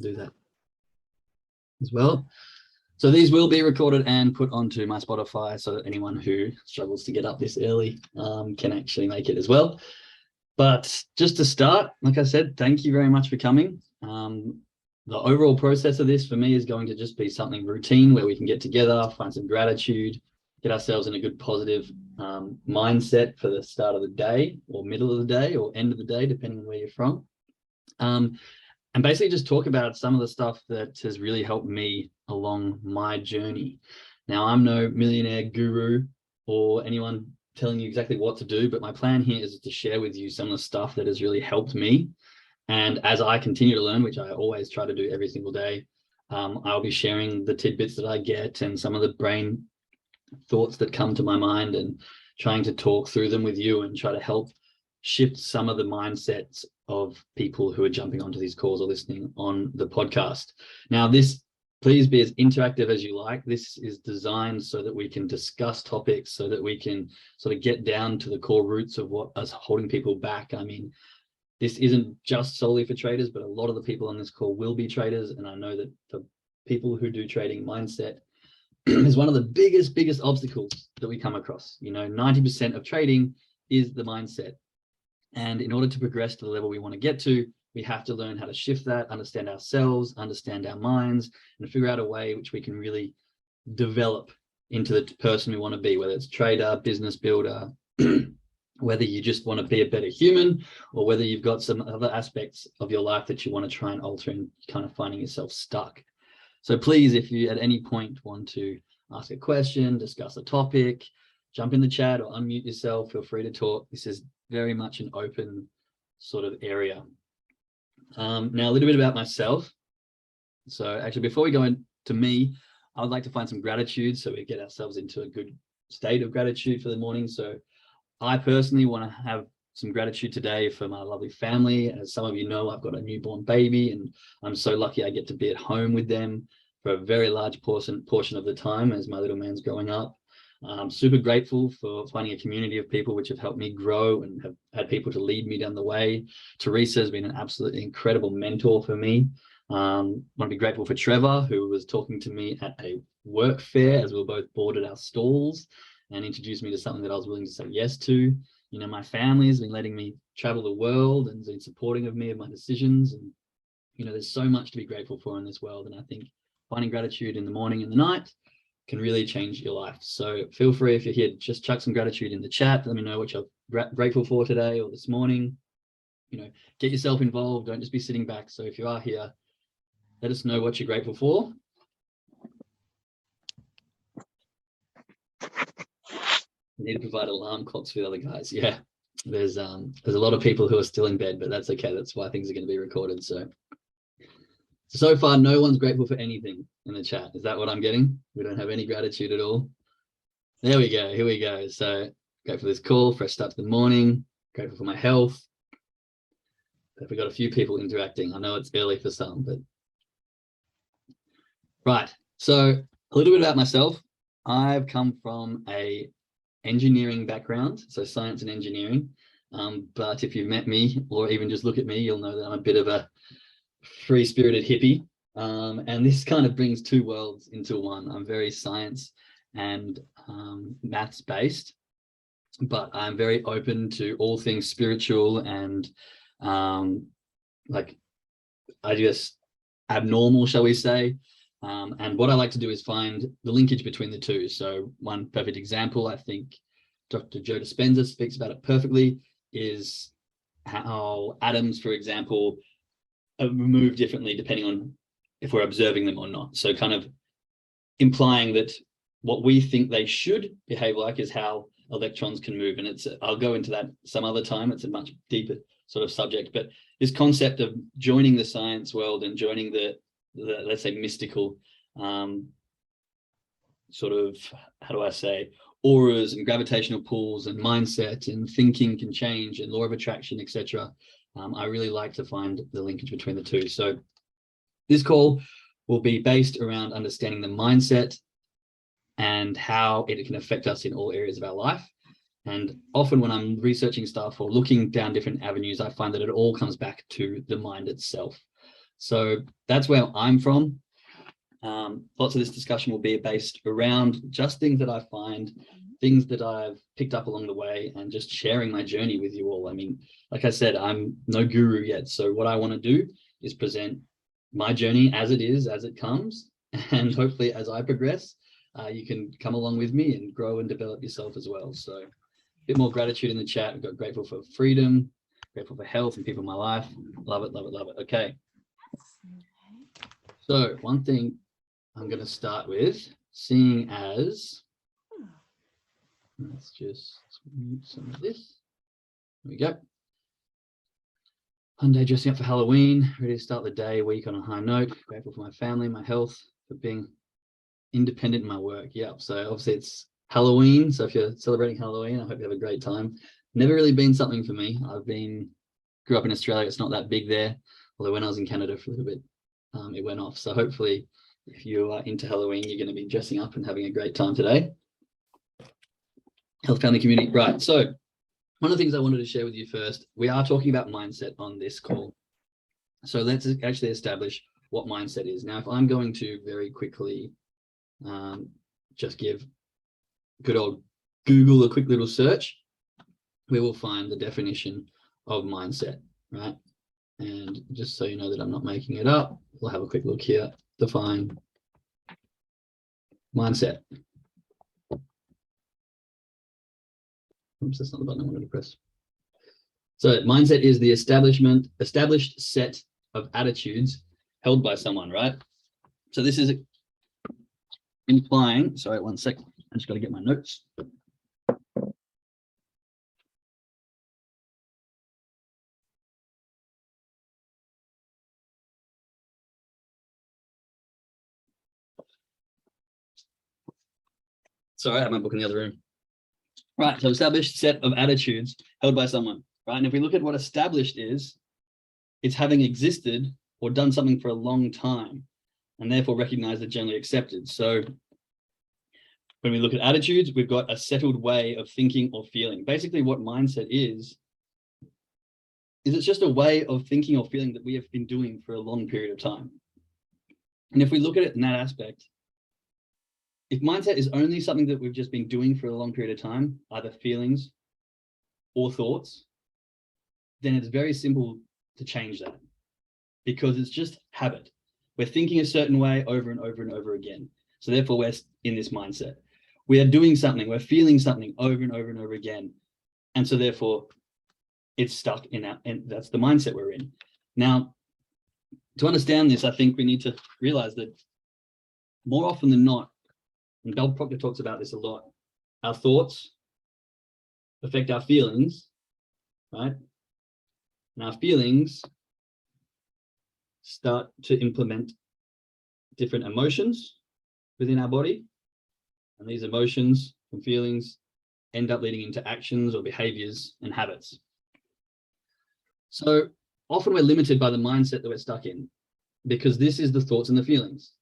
do that as well. So these will be recorded and put onto my Spotify so that anyone who struggles to get up this early can actually make it as well. But just to start, like I said, thank you very much for coming. The overall process of this for me is going to just be something routine where we can get together, find some gratitude, get ourselves in a good positive mindset for the start of the day or middle of the day or end of the day, depending on where you're from. And basically just talk about some of the stuff that has really helped me along my journey. Now, I'm no millionaire guru or anyone telling you exactly what to do, but my plan here is to share with you some of the stuff that has really helped me. And as I continue to learn, which I always try to do every single day, I'll be sharing the tidbits that I get and some of the brain thoughts that come to my mind and trying to talk through them with you and try to help shift some of the mindsets of people who are jumping onto these calls or listening on the podcast. Now, please be as interactive as you like. This is designed so that we can discuss topics, so that we can sort of get down to the core roots of what is holding people back. I mean, this isn't just solely for traders, but a lot of the people on this call will be traders. And I know that the people who do trading, mindset is one of the biggest obstacles that we come across. 90% of trading is the mindset. And in order to progress to the level we want to get to, we have to learn how to shift that, understand ourselves, understand our minds, and figure out a way which we can really develop into the person we want to be, whether it's trader, business builder, whether you just want to be a better human, or whether you've got some other aspects of your life that you want to try and alter and kind of finding yourself stuck. So please, if you at any point want to ask a question, discuss a topic, jump in the chat or unmute yourself, feel free to talk. This is very much an open sort of area. Now, a little bit about myself. So actually, before we go into me, I would like to find some gratitude so we get ourselves into a good state of gratitude for the morning. So I personally want to have some gratitude today for my lovely family. As some of you know, I've got a newborn baby and I'm so lucky I get to be at home with them for a very large portion of the time as my little man's growing up. I'm super grateful for finding a community of people which have helped me grow and have had people to lead me down the way. Teresa has been an absolutely incredible mentor for me. I want to be grateful for Trevor, who was talking to me at a work fair as we were both bored at our stalls and introduced me to something that I was willing to say yes to. My family has been letting me travel the world and been supporting of me of my decisions. And, there's so much to be grateful for in this world. And I think finding gratitude in the morning and the night can really change your life. So feel free, if you're here, just chuck some gratitude in the chat. Let me know what you're grateful for today or this morning. Get yourself involved. Don't just be sitting back. So if you are here, let us know what you're grateful for. You need to provide alarm clocks for the other guys. Yeah, there's a lot of people who are still in bed, but that's okay. That's why things are going to be recorded. So far, no one's grateful for anything in the chat. Is that what I'm getting? We don't have any gratitude at all. There we go. Here we go. So grateful for this call, fresh start to the morning, grateful for my health. We've got a few people interacting. I know it's early for some, but right. So a little bit about myself. I've come from a engineering background, so science and engineering. But if you've met me or even just look at me, you'll know that I'm a bit of a free-spirited hippie. And this kind of brings two worlds into one. I'm very science and maths based, but I'm very open to all things spiritual and like, I guess, abnormal, shall we say. And what I like to do is find the linkage between the two. So one perfect example, I think Dr. Joe Dispenza speaks about it perfectly, is how atoms, for example, are removed differently depending on if we're observing them or not. So kind of implying that what we think they should behave like is how electrons can move. And I'll go into that some other time. It's a much deeper sort of subject, but this concept of joining the science world and joining the let's say mystical sort of, how do I say, auras and gravitational pulls and mindset and thinking can change and law of attraction, etc. I really like to find the linkage between the two. So this call will be based around understanding the mindset and how it can affect us in all areas of our life. And often when I'm researching stuff or looking down different avenues, I find that it all comes back to the mind itself. So that's where I'm from. Lots of this discussion will be based around just things that I find, things that I've picked up along the way, and just sharing my journey with you all. I mean, like I said, I'm no guru yet. So what I want to do is present my journey as it is, as it comes. And hopefully as I progress, you can come along with me and grow and develop yourself as well. So a bit more gratitude in the chat. We've got grateful for freedom, grateful for health and people in my life. Love it, love it, love it. Okay. So one thing I'm going to start with, seeing as, let's just mute some of this. There we go. Monday, dressing up for Halloween, ready to start the day, week on a high note. Grateful for my family, my health, for being independent in my work. Yeah, so obviously it's Halloween. So if you're celebrating Halloween, I hope you have a great time. Never really been something for me. Grew up in Australia. It's not that big there. Although when I was in Canada for a little bit, it went off. So hopefully if you are into Halloween, you're going to be dressing up and having a great time today. Health, family, community. Right. So one of the things I wanted to share with you first, we are talking about mindset on this call. So let's actually establish what mindset is. Now, if I'm going to very quickly just give good old Google a quick little search, we will find the definition of mindset, right? And just so you know that I'm not making it up, we'll have a quick look here. Define mindset. Oops, that's not the button I wanted to press. So mindset is the established set of attitudes held by someone, right? So this is implying, sorry, one sec. I just got to get my notes. Sorry, I have my book in the other room. Right, so established set of attitudes held by someone, right? And if we look at what established is, it's having existed or done something for a long time and therefore recognized and generally accepted. So when we look at attitudes, we've got a settled way of thinking or feeling. Basically what mindset is it's just a way of thinking or feeling that we have been doing for a long period of time. And if we look at it in that aspect, if mindset is only something that we've just been doing for a long period of time, either feelings or thoughts, then it's very simple to change that because it's just habit. We're thinking a certain way over and over and over again. So therefore we're in this mindset. We are doing something, we're feeling something over and over and over again. And so therefore it's stuck in that, and that's the mindset we're in. Now, to understand this, I think we need to realize that more often than not, and Bell Proctor talks about this a lot, our thoughts affect our feelings, right? And our feelings start to implement different emotions within our body. And these emotions and feelings end up leading into actions or behaviors and habits. So often we're limited by the mindset that we're stuck in because this is the thoughts and the feelings.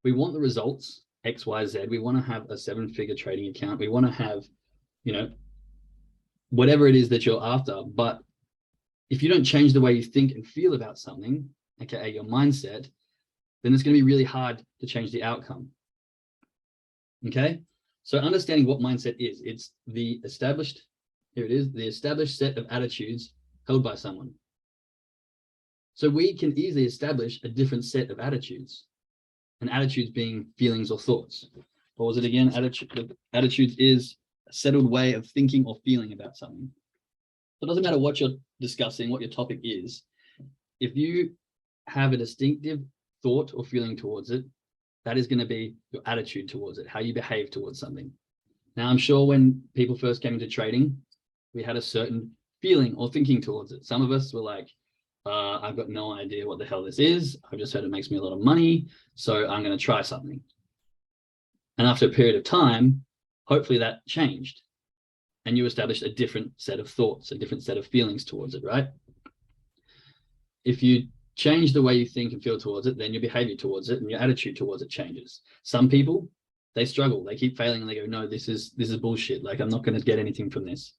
We want the results, X, Y, Z. We want to have a 7-figure trading account. We want to have, whatever it is that you're after. But if you don't change the way you think and feel about something, aka your mindset, then it's going to be really hard to change the outcome. Okay, so understanding what mindset is, it's the established, here it is, the established set of attitudes held by someone. So we can easily establish a different set of attitudes, and attitudes being feelings or thoughts. What was it again? Attitudes is a settled way of thinking or feeling about something. So it doesn't matter what you're discussing, what your topic is. If you have a distinctive thought or feeling towards it, that is going to be your attitude towards it, how you behave towards something. Now, I'm sure when people first came into trading, we had a certain feeling or thinking towards it. Some of us were like, I've got no idea what the hell this is. I've just heard it makes me a lot of money, so I'm going to try something. And after a period of time, hopefully that changed. And you established a different set of thoughts, a different set of feelings towards it, right? If you change the way you think and feel towards it, then your behavior towards it and your attitude towards it changes. Some people, they struggle, they keep failing and they go, no, this is bullshit. Like, I'm not going to get anything from this.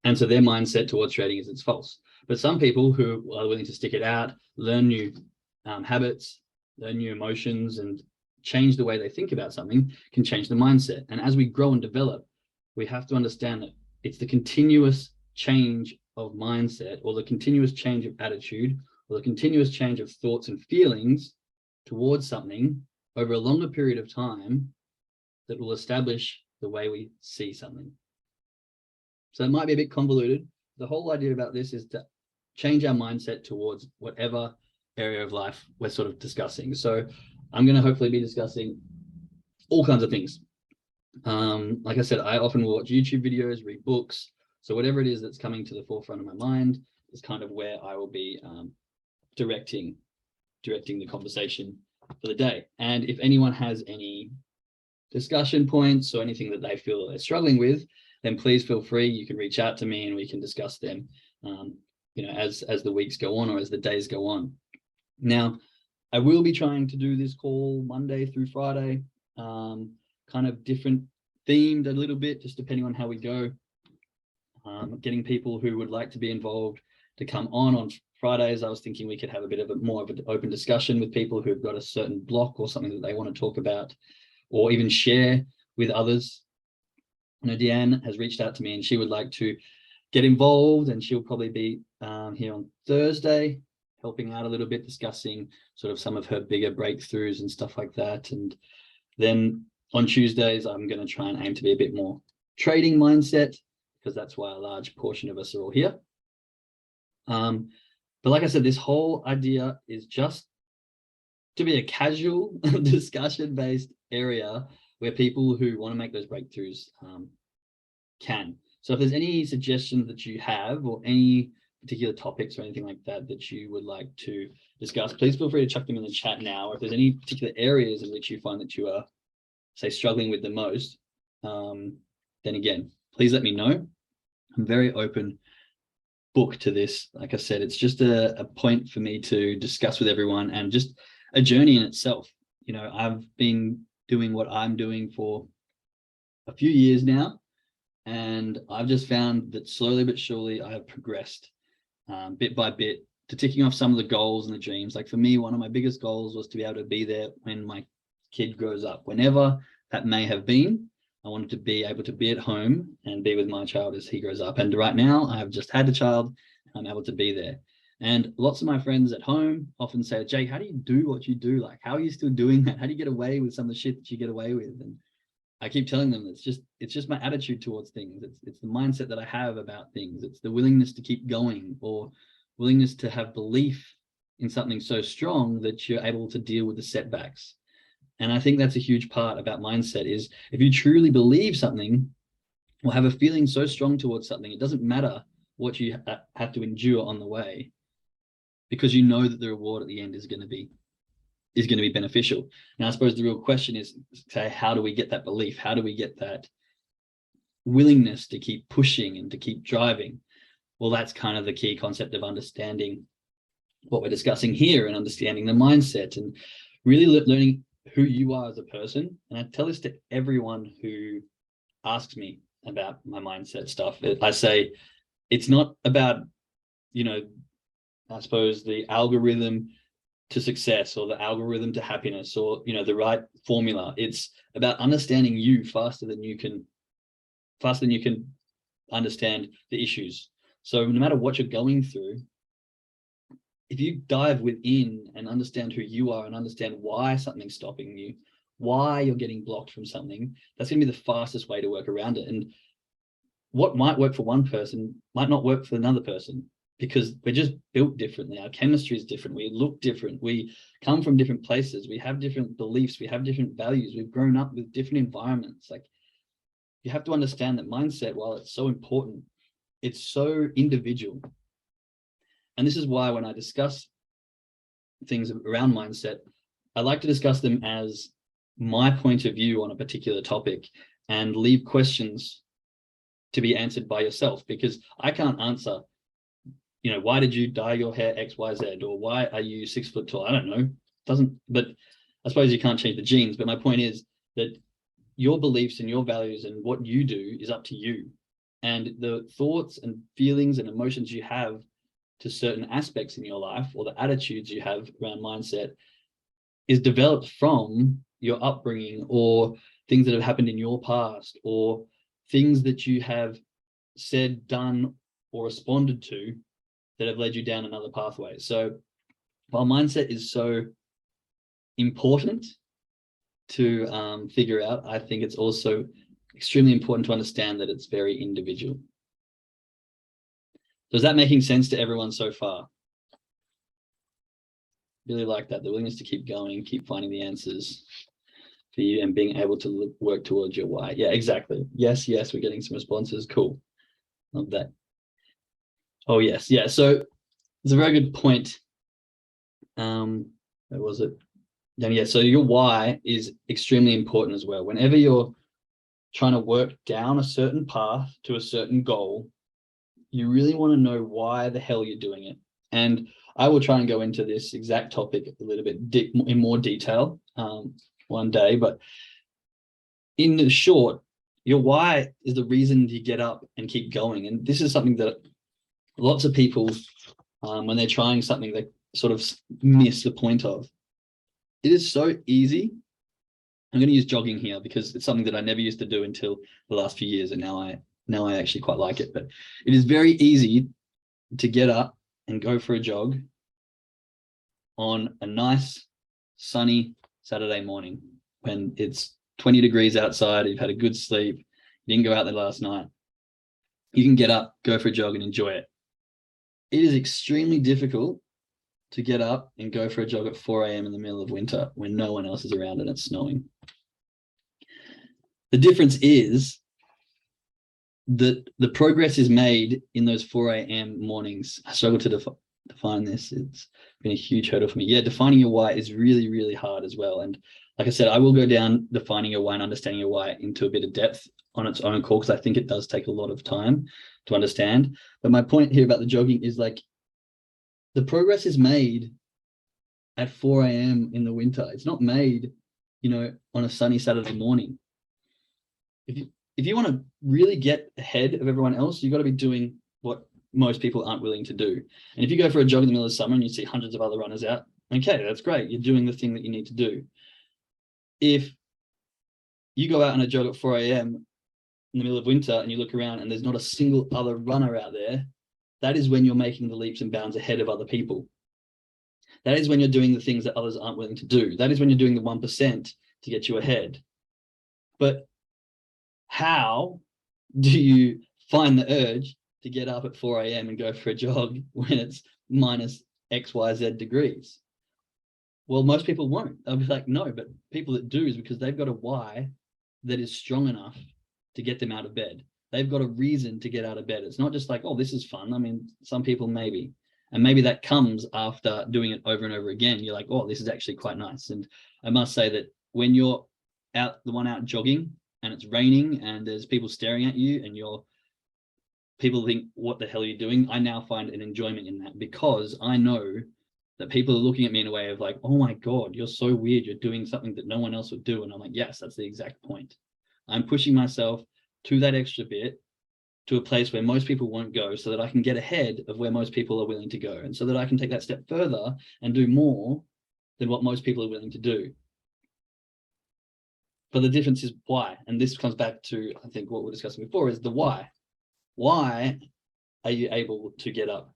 And so their mindset towards trading is it's false. But some people who are willing to stick it out, learn new habits, learn new emotions, and change the way they think about something, can change the mindset. And as we grow and develop, we have to understand that it's the continuous change of mindset, or the continuous change of attitude, or the continuous change of thoughts and feelings towards something over a longer period of time that will establish the way we see something. So it might be a bit convoluted. The whole idea about this is to change our mindset towards whatever area of life we're sort of discussing. So I'm going to hopefully be discussing all kinds of things. Like I said, I often will watch YouTube videos, read books. So whatever it is that's coming to the forefront of my mind is kind of where I will be directing the conversation for the day. And if anyone has any discussion points or anything that they feel they're struggling with, then please feel free. You can reach out to me and we can discuss them, as the weeks go on or as the days go on. Now, I will be trying to do this call Monday through Friday, kind of different themed a little bit, just depending on how we go. Getting people who would like to be involved to come on Fridays. I was thinking we could have a bit of more of an open discussion with people who've got a certain block or something that they want to talk about, or even share with others. Deanne has reached out to me and she would like to get involved, and she'll probably be here on Thursday, helping out a little bit, discussing sort of some of her bigger breakthroughs and stuff like that. And then on Tuesdays, I'm going to try and aim to be a bit more trading mindset, because that's why a large portion of us are all here. But like I said, this whole idea is just to be a casual discussion-based area where people who want to make those breakthroughs can. So if there's any suggestions that you have, or any particular topics or anything like that that you would like to discuss, please feel free to chuck them in the chat now. Or if there's any particular areas in which you find that you are, say, struggling with the most, then again, please let me know. I'm very open book to this. Like I said, it's just a point for me to discuss with everyone, and just a journey in itself. I've been doing what I'm doing for a few years now, and I've just found that slowly but surely I have progressed bit by bit to ticking off some of the goals and the dreams. Like for me, one of my biggest goals was to be able to be there when my kid grows up, whenever that may have been. I wanted to be able to be at home and be with my child as he grows up. And right now I have just had a child, and I'm able to be there. And lots of my friends at home often say, Jake, how do you do what you do? Like, how are you still doing that? How do you get away with some of the shit that you get away with? And I keep telling them it's just my attitude towards things. It's the mindset that I have about things. It's the willingness to keep going, or willingness to have belief in something so strong that you're able to deal with the setbacks. And I think that's a huge part about mindset, is if you truly believe something or have a feeling so strong towards something, it doesn't matter what you have to endure on the way, because you know that the reward at the end is going to be beneficial. Now, I suppose the real question is, say, how do we get that belief? How do we get that willingness to keep pushing and to keep driving? Well, that's kind of the key concept of understanding what we're discussing here, and understanding the mindset, and really learning who you are as a person. And I tell this to everyone who asks me about my mindset stuff. I say, it's not about, I suppose, the algorithm to success, or the algorithm to happiness, or, the right formula. It's about understanding you faster than you can understand the issues. So no matter what you're going through, if you dive within and understand who you are, and understand why something's stopping you, why you're getting blocked from something, that's going to be the fastest way to work around it. And what might work for one person might not work for another person, because we're just built differently. Our chemistry is different. We look different. We come from different places. We have different beliefs. We have different values. We've grown up with different environments. Like, you have to understand that mindset, while it's so important, it's so individual. And this is why when I discuss things around mindset, I like to discuss them as my point of view on a particular topic, and leave questions to be answered by yourself, because I can't answer, why did you dye your hair X, Y, Z, or why are you 6 foot tall? I don't know. But I suppose you can't change the genes. But my point is that your beliefs and your values and what you do is up to you. And the thoughts and feelings and emotions you have to certain aspects in your life, or the attitudes you have around mindset, is developed from your upbringing, or things that have happened in your past, or things that you have said, done, or responded to that have led you down another pathway. So while mindset is so important to figure out, I think it's also extremely important to understand that it's very individual. So is that making sense to everyone so far? Really like that, the willingness to keep going, keep finding the answers for you, and being able to work towards your why. Yeah, exactly. Yes, we're getting some responses. Cool. Love that. Oh, yes. Yeah. So it's a very good point. Where was it? Yeah. So your why is extremely important as well. Whenever you're trying to work down a certain path to a certain goal, you really want to know why the hell you're doing it. And I will try and go into this exact topic a little bit in more detail one day, but in the short, your why is the reason you get up and keep going. And this is something that lots of people, when they're trying something, they sort of miss the point of. It is so easy. I'm going to use jogging here because it's something that I never used to do until the last few years, and now I actually quite like it. But it is very easy to get up and go for a jog on a nice sunny Saturday morning when it's 20 degrees outside, you've had a good sleep, you didn't go out there last night. You can get up, go for a jog, and enjoy it. It is extremely difficult to get up and go for a jog at 4 a.m. in the middle of winter when no one else is around and it's snowing. The difference is that the progress is made in those 4 a.m. mornings. I struggle to define this. It's been a huge hurdle for me. Yeah, defining your why is really, really hard as well. And like I said, I will go down defining your why and understanding your why into a bit of depth on its own call, because I think it does take a lot of time to understand. But my point here about the jogging is like the progress is made at 4 a.m. in the winter. It's not made, on a sunny Saturday morning. If you want to really get ahead of everyone else, you've got to be doing what most people aren't willing to do. And if you go for a jog in the middle of summer and you see hundreds of other runners out, okay, that's great. You're doing the thing that you need to do. If you go out on a jog at 4 a.m. in the middle of winter and you look around and there's not a single other runner out there, that is when you're making the leaps and bounds ahead of other people. That is when you're doing the things that others aren't willing to do. That is when you're doing the 1% to get you ahead. But how do you find the urge to get up at 4 a.m. and go for a jog when it's minus XYZ degrees? Well, most people won't. They'll be like, no, but people that do is because they've got a why that is strong enough to get them out of bed. They've got a reason to get out of bed. It's not just like, oh, this is fun. I mean, some people maybe, and maybe that comes after doing it over and over again. You're like, oh, this is actually quite nice. And I must say that when you're out jogging and it's raining and there's people staring at you and people think, what the hell are you doing? I now find an enjoyment in that, because I know that people are looking at me in a way of like, oh my God, you're so weird. You're doing something that no one else would do. And I'm like, yes, that's the exact point. I'm pushing myself to that extra bit, to a place where most people won't go, so that I can get ahead of where most people are willing to go. And so that I can take that step further and do more than what most people are willing to do. But the difference is why. And this comes back to, I think, what we're discussing before is the why. Why are you able to get up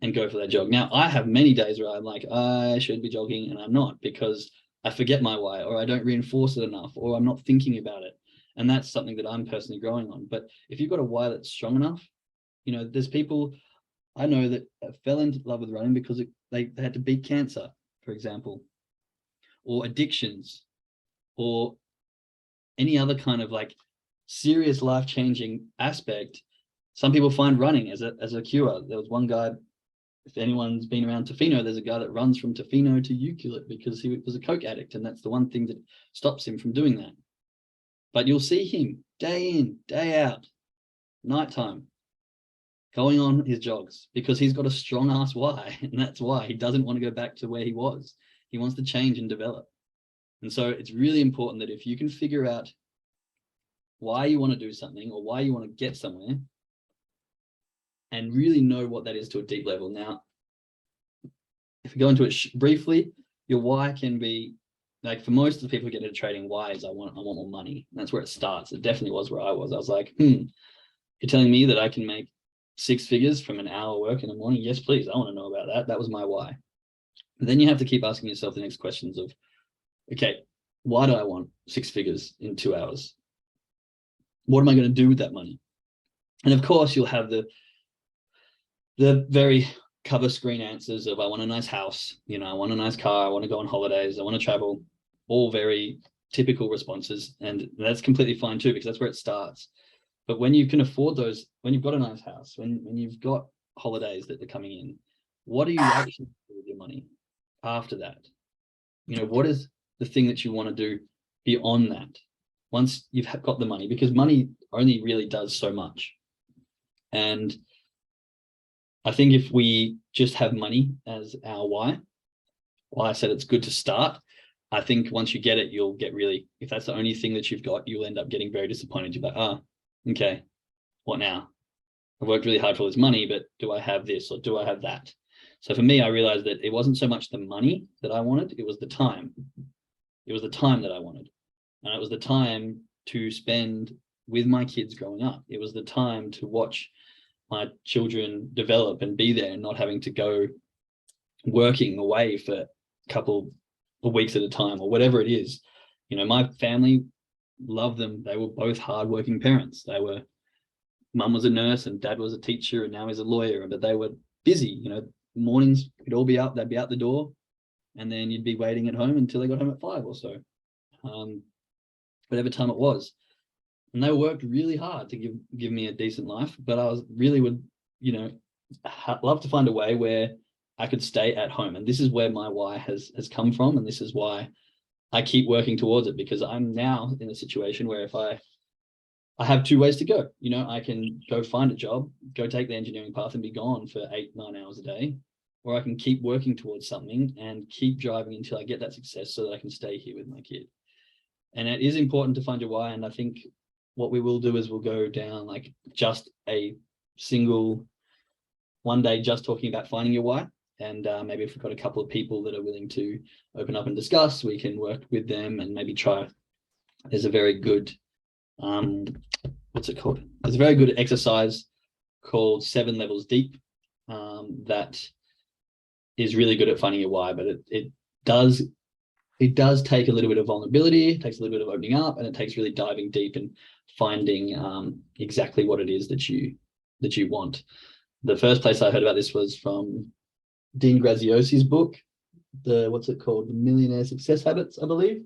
and go for that jog? Now, I have many days where I'm like, I should be jogging and I'm not, because I forget my why, or I don't reinforce it enough, or I'm not thinking about it. And that's something that I'm personally growing on. But if you've got a why that's strong enough, there's people I know that fell into love with running because they had to beat cancer, for example, or addictions, or any other kind of like serious life-changing aspect. Some people find running as a cure. There was one guy, if anyone's been around Tofino, there's a guy that runs from Tofino to Ucluelet because he was a coke addict, and that's the one thing that stops him from doing that. But you'll see him day in, day out, nighttime, going on his jogs because he's got a strong ass why, and that's why he doesn't want to go back to where he was. He wants to change and develop. And so it's really important that if you can figure out why you want to do something or why you want to get somewhere, and really know what that is to a deep level. Now, if we go into it briefly, your why can be, like, for most of the people who get into trading, why is I want more money. And that's where it starts. It definitely was where I was. I was like, you're telling me that I can make 6 figures from an hour work in the morning? Yes, please. I want to know about that. That was my why. But then you have to keep asking yourself the next questions of, okay, why do I want 6 figures in 2 hours? What am I going to do with that money? And of course, you'll have the very cover screen answers of, I want a nice house, I want a nice car, I want to go on holidays, I want to travel, all very typical responses. And that's completely fine too, because that's where it starts. But when you can afford those, when you've got a nice house, when you've got holidays that are coming in, what do you actually do with your money after that? What is the thing that you want to do beyond that once you've got the money? Because money only really does so much. And I think if we just have money as our why, well, I said it's good to start. I think once you get it, you'll get really, if that's the only thing that you've got, you'll end up getting very disappointed. You're like, okay, what now? I've worked really hard for this money, but do I have this or do I have that? So for me, I realized that it wasn't so much the money that I wanted, it was the time. It was the time that I wanted. And it was the time to spend with my kids growing up. It was the time to watch my children develop and be there and not having to go working away for a couple of weeks at a time or whatever it is. My family, loved them. They were both hardworking parents. Mum was a nurse and dad was a teacher and now he's a lawyer, but they were busy. Mornings you'd all be up, they'd be out the door, and then you'd be waiting at home until they got home at 5 or so, whatever time it was. And they worked really hard to give me a decent life, but I would love to find a way where I could stay at home. And this is where my why has come from, and this is why I keep working towards it, because I'm now in a situation where if I have 2 ways to go. I can go find a job, go take the engineering path and be gone for 8-9 hours a day, or I can keep working towards something and keep driving until I get that success so that I can stay here with my kid. And it is important to find your why. And I think what we will do is we'll go down like just a single one day just talking about finding your why. And maybe if we've got a couple of people that are willing to open up and discuss, we can work with them and maybe try. There's a very good, what's it called? There's a very good exercise called 7 Levels Deep that is really good at finding your why, but it does take a little bit of vulnerability, it takes a little bit of opening up, and it takes really diving deep and finding exactly what it is that you want. The first place I heard about this was from Dean Graziosi's book, what's it called? The Millionaire Success Habits, I believe.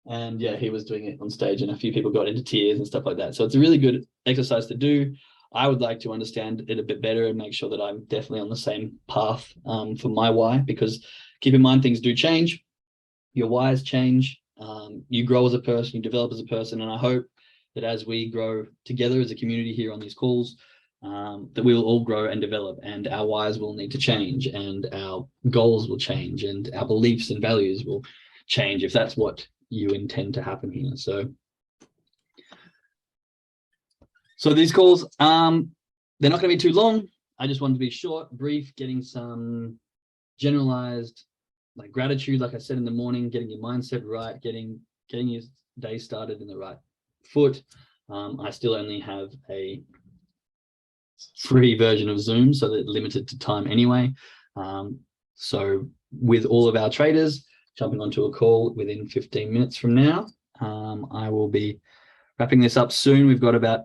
And yeah, he was doing it on stage and a few people got into tears and stuff like that. So it's a really good exercise to do. I would like to understand it a bit better and make sure that I'm definitely on the same path for my why, because keep in mind, things do change. Your whys change. You grow as a person, you develop as a person. And I hope that as we grow together as a community here on these calls, that we will all grow and develop, and our whys will need to change, and our goals will change, and our beliefs and values will change if that's what you intend to happen here. So these calls, they're not going to be too long. I just wanted to be short, brief, getting some generalized like gratitude, like I said in the morning, getting your mindset right, getting your day started in the right foot. I still only have a free version of Zoom, so that limited to time anyway. So with all of our traders jumping onto a call within 15 minutes from now, I will be wrapping this up soon. We've got about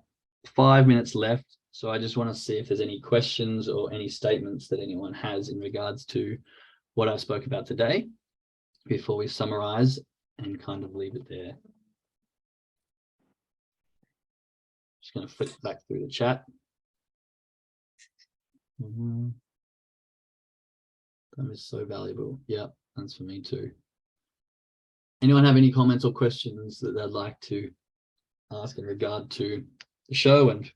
5 minutes left. So I just want to see if there's any questions or any statements that anyone has in regards to what I spoke about today before we summarize and kind of leave it there. Just going to flick back through the chat. That is so valuable. Yeah, that's for me too. Anyone have any comments or questions that they'd like to ask in regard to the show and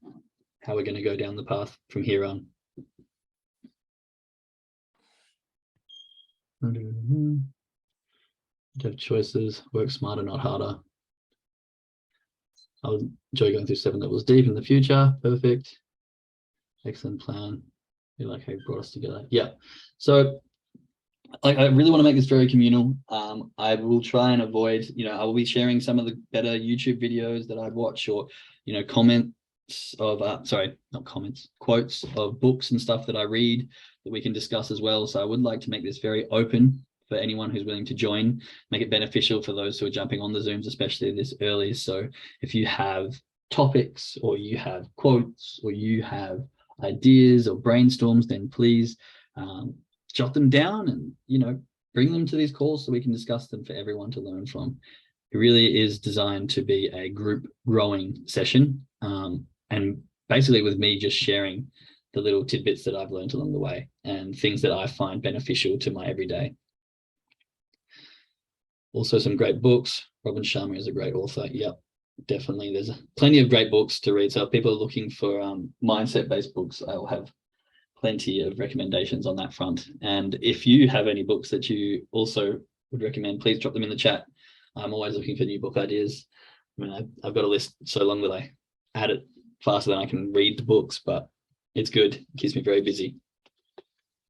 how we're going to go down the path from here on? Have choices, work smarter, not harder. I'll enjoy going through 7 levels deep in the future. Perfect. Excellent plan. I feel like how you brought us together. Yeah. So I really want to make this very communal. I will try and avoid, I will be sharing some of the better YouTube videos that I'd watch, or, comments of, sorry, not comments, quotes of books and stuff that I read that we can discuss as well. So I would like to make this very open for anyone who's willing to join, make it beneficial for those who are jumping on the Zooms, especially this early. So if you have topics, or you have quotes, or you have ideas or brainstorms, then please jot them down and bring them to these calls so we can discuss them for everyone to learn from. It really is designed to be a group growing session, and basically with me just sharing the little tidbits that I've learned along the way and things that I find beneficial to my everyday. Also some great books. Robin Sharma is a great author. Yep, definitely. There's plenty of great books to read. So if people are looking for mindset-based books, I will have plenty of recommendations on that front. And if you have any books that you also would recommend, please drop them in the chat. I'm always looking for new book ideas. I mean, I've got a list so long that I add it faster than I can read the books, but it's good. It keeps me very busy.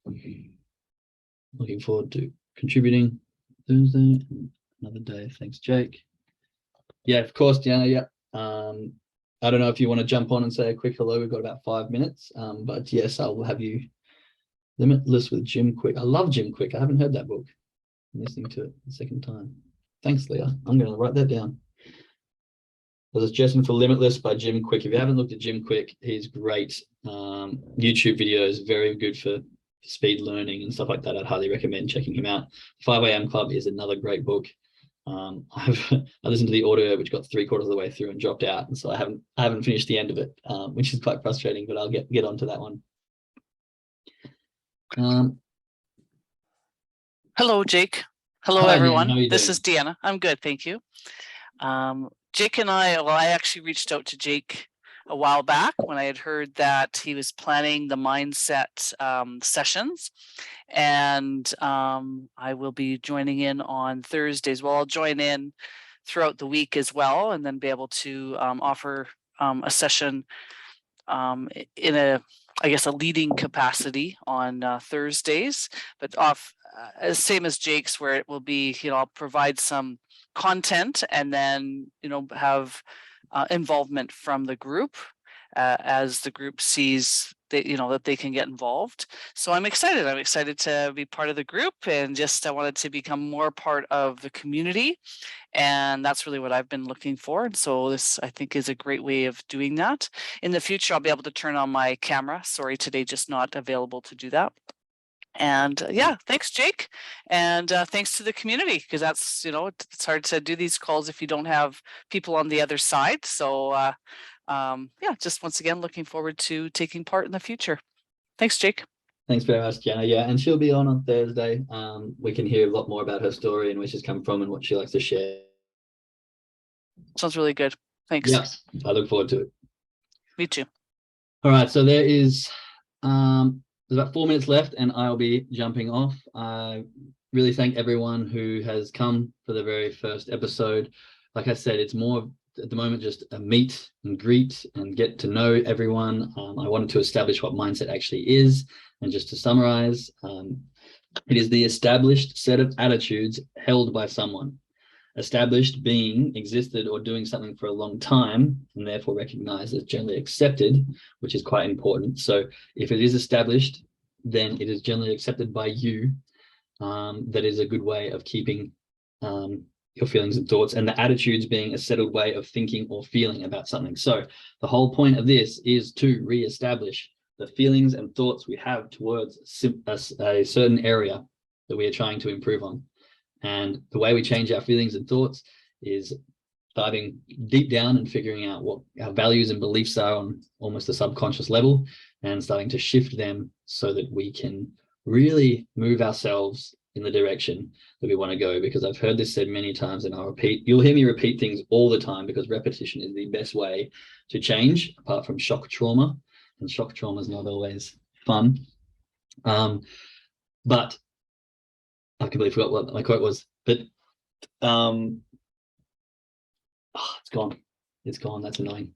Looking forward to contributing Thursday, another day. Thanks, Jake. Yeah, of course, Diana. Yeah. I don't know if you want to jump on and say a quick hello. We've got about 5 minutes, but yes, I will have you. Limitless with Jim Quick. I love Jim Quick. I haven't heard that book. I'm listening to it the second time. Thanks, Leah. I'm going to write that down. There's a suggestion for Limitless by Jim Quick. If you haven't looked at Jim Quick, he's great. YouTube videos, very good for speed learning and stuff like that. I'd highly recommend checking him out. 5 a.m. Club is another great book. I listened to the audio, which got 3/4 of the way through and dropped out, and so I haven't finished the end of it, which is quite frustrating. But I'll get onto that one. Hello, Jake. Hello, hi, everyone. Deanna, This is Deanna. I'm good, thank you. Jake and I actually reached out to Jake a while back when I had heard that he was planning the mindset sessions, and I will be joining in on Thursdays. Well, I'll join in throughout the week as well, and then be able to offer a session in a leading capacity on Thursdays, but same as Jake's, where it will be, I'll provide some content and then, have involvement from the group as the group sees that, that they can get involved. So I'm excited. I'm excited to be part of the group, and I wanted to become more part of the community. And that's really what I've been looking for. And so this, I think, is a great way of doing that. In the future, I'll be able to turn on my camera. Sorry, today just not available to do that. And yeah, thanks, Jake. And thanks to the community, because that's, it's hard to do these calls if you don't have people on the other side. So yeah, just once again, looking forward to taking part in the future. Thanks, Jake. Thanks very much, Jenna. Yeah, and she'll be on Thursday. We can hear a lot more about her story and where she's come from and what she likes to share. Sounds really good. Thanks. Yes, I look forward to it. Me too. All right, so there's about 4 minutes left, and I'll be jumping off. I really thank everyone who has come for the very first episode. Like I said, it's more at the moment just a meet and greet and get to know everyone. I wanted to establish what mindset actually is, and just to summarize, it is the established set of attitudes held by someone. Established being existed or doing something for a long time, and therefore recognized as generally accepted, which is quite important. So if it is established, then it is generally accepted by you. That is a good way of keeping your feelings and thoughts, and the attitudes being a settled way of thinking or feeling about something. So the whole point of this is to re-establish the feelings and thoughts we have towards a certain area that we are trying to improve on. And the way we change our feelings and thoughts is diving deep down and figuring out what our values and beliefs are on almost a subconscious level, and starting to shift them so that we can really move ourselves in the direction that we want to go. Because I've heard this said many times, and you'll hear me repeat things all the time, because repetition is the best way to change, apart from shock trauma. And shock trauma is not always fun. But I completely forgot what my quote was, but it's gone. It's gone. That's annoying.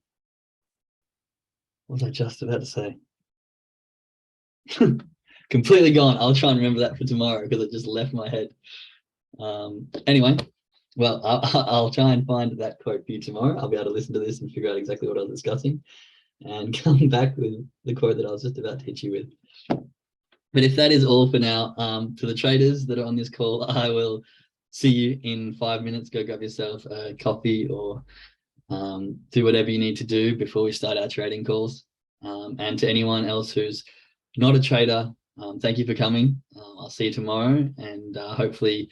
What was I just about to say? Completely gone. I'll try and remember that for tomorrow because it just left my head. Anyway, well, I'll try and find that quote for you tomorrow. I'll be able to listen to this and figure out exactly what I was discussing and come back with the quote that I was just about to hit you with. But if that is all for now, to the traders that are on this call, I will see you in 5 minutes. Go grab yourself a coffee or do whatever you need to do before we start our trading calls. And to anyone else who's not a trader, thank you for coming. I'll see you tomorrow, and hopefully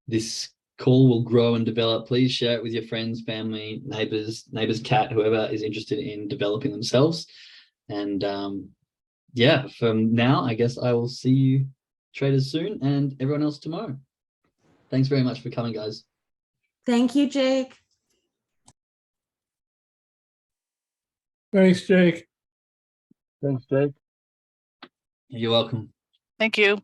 this call will grow and develop. Please share it with your friends, family, neighbors, cat, whoever is interested in developing themselves. And yeah, from now, I guess I will see you traders soon and everyone else tomorrow. Thanks very much for coming, guys. Thank you, Jake. Thanks, Jake. Thanks, Jake. You're welcome. Thank you.